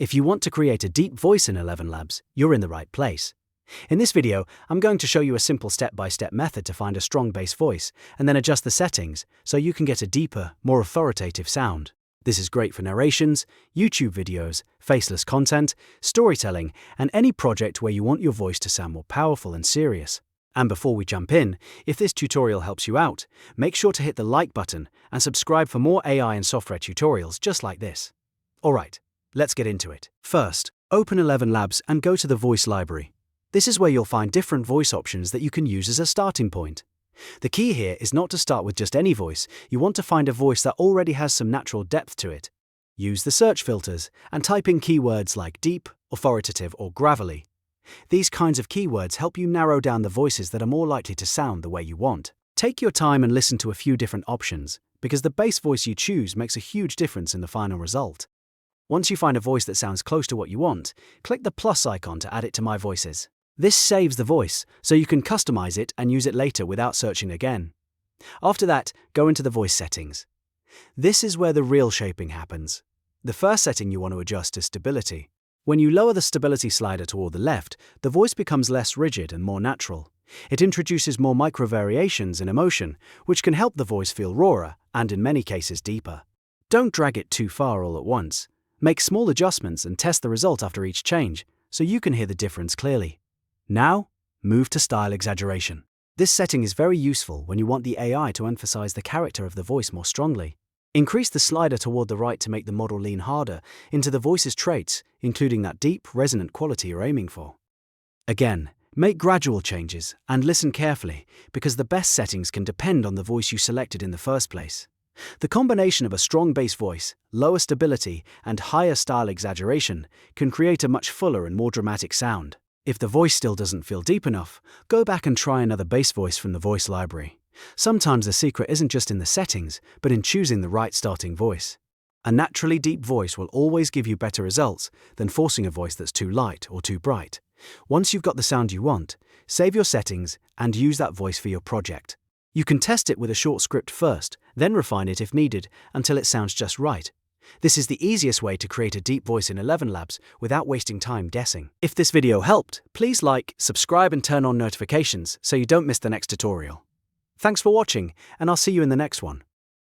If you want to create a deep voice in ElevenLabs, you're in the right place. In this video, I'm going to show you a simple step-by-step method to find a strong bass voice and then adjust the settings so you can get a deeper, more authoritative sound. This is great for narrations, YouTube videos, faceless content, storytelling, and any project where you want your voice to sound more powerful and serious. And before we jump in, if this tutorial helps you out, make sure to hit the like button and subscribe for more AI and software tutorials just like this. Alright, let's get into it. First, open ElevenLabs and go to the voice library. This is where you'll find different voice options that you can use as a starting point. The key here is not to start with just any voice. You want to find a voice that already has some natural depth to it. Use the search filters and type in keywords like deep, authoritative, or gravelly. These kinds of keywords help you narrow down the voices that are more likely to sound the way you want. Take your time and listen to a few different options, because the bass voice you choose makes a huge difference in the final result. Once you find a voice that sounds close to what you want, click the plus icon to add it to My Voices. This saves the voice, so you can customize it and use it later without searching again. After that, go into the voice settings. This is where the real shaping happens. The first setting you want to adjust is stability. When you lower the stability slider toward the left, the voice becomes less rigid and more natural. It introduces more micro-variations in emotion, which can help the voice feel rawer and in many cases deeper. Don't drag it too far all at once. Make small adjustments and test the result after each change, so you can hear the difference clearly. Now, move to Style Exaggeration. This setting is very useful when you want the AI to emphasize the character of the voice more strongly. Increase the slider toward the right to make the model lean harder into the voice's traits, including that deep, resonant quality you're aiming for. Again, make gradual changes and listen carefully, because the best settings can depend on the voice you selected in the first place. The combination of a strong bass voice, lower stability, and higher style exaggeration can create a much fuller and more dramatic sound. If the voice still doesn't feel deep enough, go back and try another bass voice from the voice library. Sometimes the secret isn't just in the settings, but in choosing the right starting voice. A naturally deep voice will always give you better results than forcing a voice that's too light or too bright. Once you've got the sound you want, save your settings and use that voice for your project. You can test it with a short script first, then refine it if needed until it sounds just right. This is the easiest way to create a deep voice in ElevenLabs without wasting time guessing. If this video helped, please like, subscribe and turn on notifications so you don't miss the next tutorial. Thanks for watching, and I'll see you in the next one.